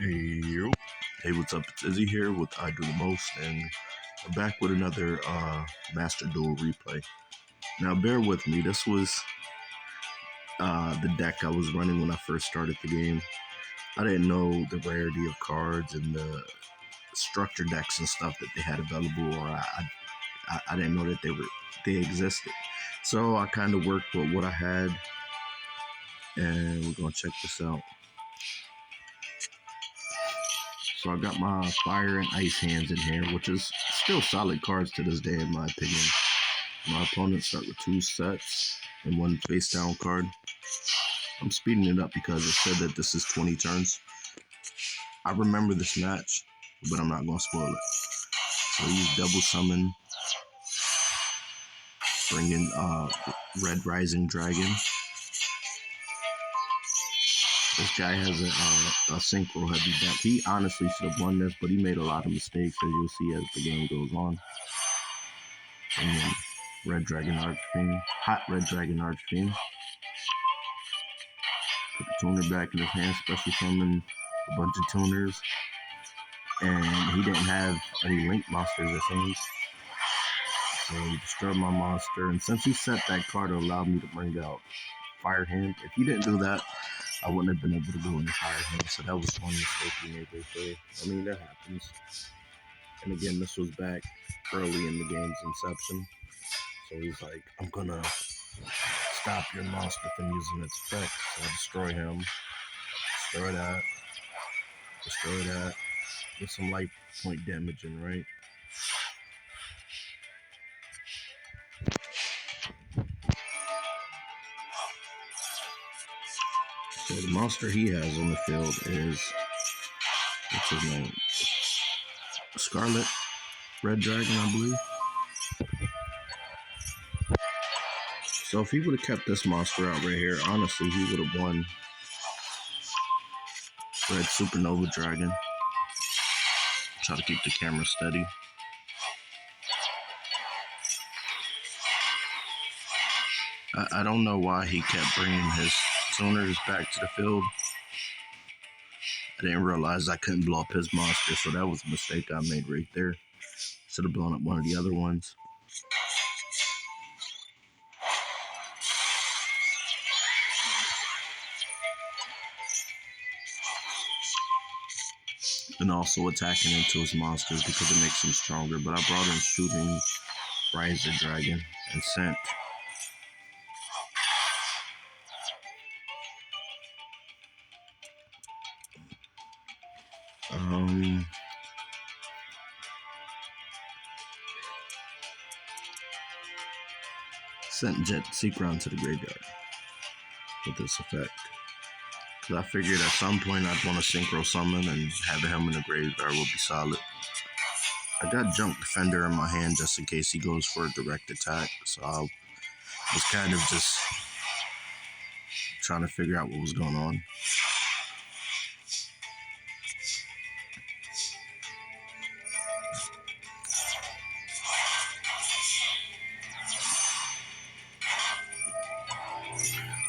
Hey, yo. Hey, what's up? It's Izzy here with I Do the Most, and we're back with another Master Duel replay. Now, bear with me. This was the deck I was running when I first started the game. I didn't know the rarity of cards and the structure decks and stuff that they had available, or I didn't know that they existed. So I kind of worked with what I had, and we're gonna check this out. So I got my Fire and Ice hands in here, which is still solid cards to this day in my opinion. My opponents start with 2 sets and 1 face down card. I'm speeding it up because it said that this is 20 turns. I remember this match, but I'm not going to spoil it. So I use Double Summon, bring in Red Rising Dragon. This guy has a Synchro heavy deck. He honestly should have won this, but he made a lot of mistakes, as you'll see as the game goes on. And then Red Dragon Archfiend, Hot Red Dragon Archfiend. Put the tuner back in his hand, special summon a bunch of tuners. And he didn't have any link monsters, it seems. So he destroyed my monster. And since he set that card, it allowed me to bring out Fire Hand. If he didn't do that, I wouldn't have been able to go into Fire Hand. So that was one mistake he made right there. I mean, that happens. And again, this was back early in the game's inception. So he's like, I'm gonna stop your monster from using its effect. So I destroy him. Destroy that. Destroy that. Get some life point damaging, right? So the monster he has on the field is, what's his name? Scarlet Red Dragon, I believe. So if he would have kept this monster out right here, honestly, he would have won. Red Supernova Dragon. Try to keep the camera steady. I don't know why he kept bringing his tuners back to the field. I didn't realize I couldn't blow up his monster, so that was a mistake I made right there. Should have blown up one of the other ones. And also attacking into his monsters because it makes him stronger. But I brought in Shooting Riser Dragon and sent Jet Seekron to the graveyard with this effect. Because I figured at some point I'd want to Synchro Summon and having him in the graveyard will be solid. I got Junk Defender in my hand just in case he goes for a direct attack. So I was kind of just trying to figure out what was going on.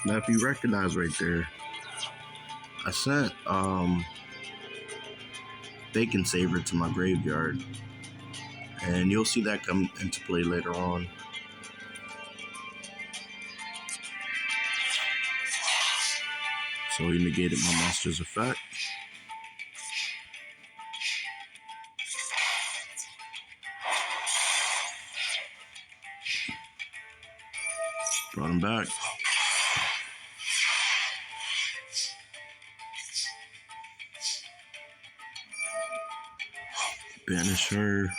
Now, if you recognize right there, I sent Bacon Saver to my graveyard, and you'll see that come into play later on. So he negated my monster's effect. Brought him back. Banish her.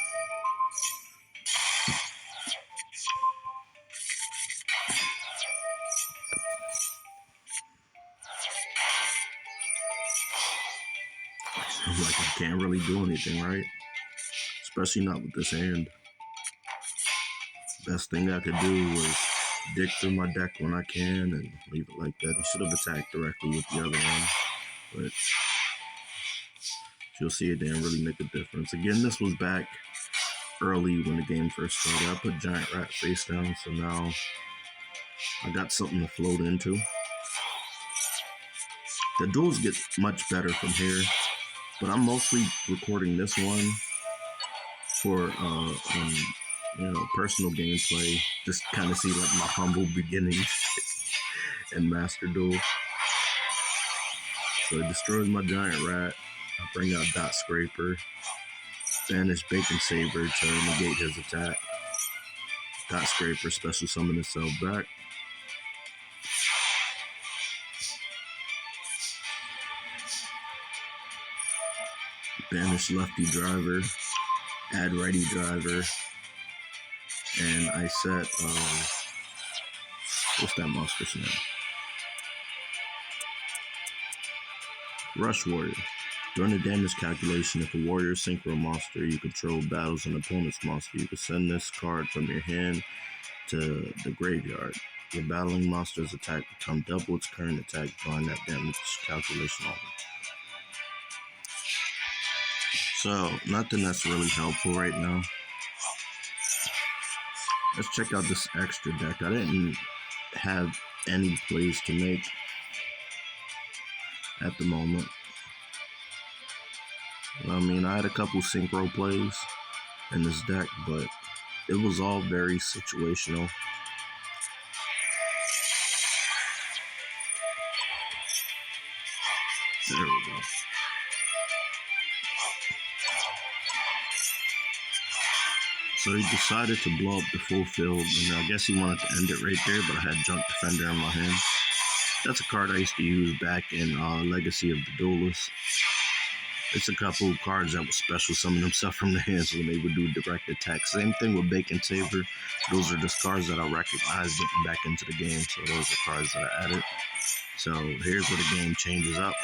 I'm like, I can't really do anything, right? Especially not with this hand. Best thing I could do was dig through my deck when I can and leave it like that. He should have attacked directly with the other one, but you'll see it didn't really make a difference. Again, this was back early when the game first started. I put Giant Rat face down, so now I got something to float into. The duels get much better from here. But I'm mostly recording this one for personal gameplay. Just kind of see like my humble beginnings in Master Duel. So it destroys my giant rat. I bring out Dot Scraper. Banish Bacon Saber to negate his attack. Dot Scraper special summon itself back. Banish Lefty Driver. Add Righty Driver. And I set what's that monster's name? Rush Warrior. During the damage calculation, if a warrior synchro monster you control battles an opponent's monster, you can send this card from your hand to the graveyard. Your battling monster's attack become double its current attack during that damage calculation only. So, nothing that's really helpful right now. Let's check out this extra deck. I didn't have any plays to make at the moment. I mean, I had a couple synchro plays in this deck, but it was all very situational. There we go. So he decided to blow up the full field, and I guess he wanted to end it right there, but I had Junk Defender in my hand. That's a card I used to use back in Legacy of the Duelist. It's a couple of cards that would special summon themselves from the hands when they would do direct attack. Same thing with Bacon Saber. Those are just cards that I recognized getting back into the game, so those are cards that I added. So here's where the game changes up.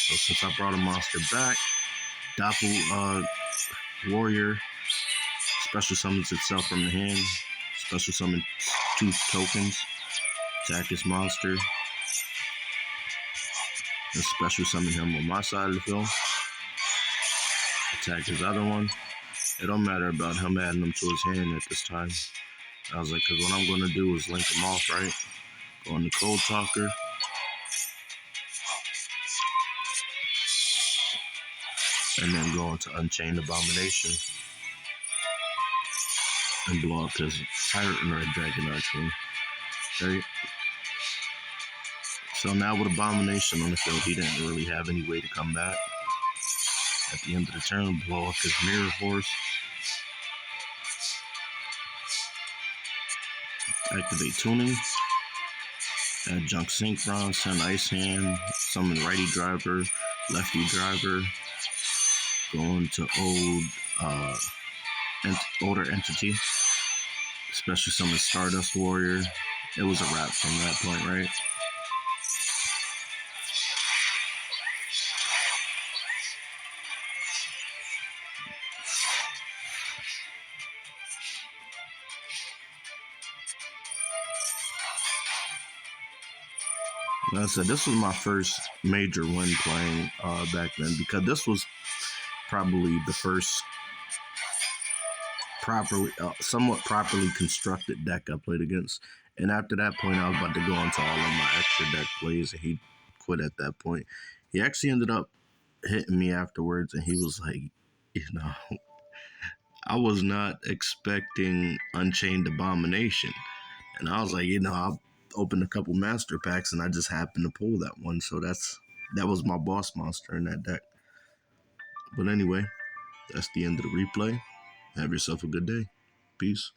So since I brought a monster back, Doppel Warrior special summons itself from the hand. Special summon 2 tokens. Attack this monster. And special summon him on my side of the field. Attack his other one. It don't matter about him adding them to his hand at this time. I was like, because what I'm going to do is link them off, right? Go on the Cold Talker. And then go into Unchained Abomination. And blow up his Tyrant Red Dragon Archwing. Okay. So now with Abomination on the field, he didn't really have any way to come back. At the end of the turn, blow up his Mirror Force. Activate Tuning. Add Junk Synchron, send Ice Hand, summon Righty Driver, Lefty Driver. Go into older entity. Special summon Stardust Warrior. It was a wrap from that point, right? Like I said, this was my first major win playing back then, because this was probably the first somewhat properly constructed deck I played against. And after that point, I was about to go into all of my extra deck plays, and he quit at that point. He actually ended up hitting me afterwards, and he was like, I was not expecting Unchained Abomination. And I was like, I opened a couple master packs, and I just happened to pull that one. So that was my boss monster in that deck. But anyway, that's the end of the replay. Have yourself a good day. Peace.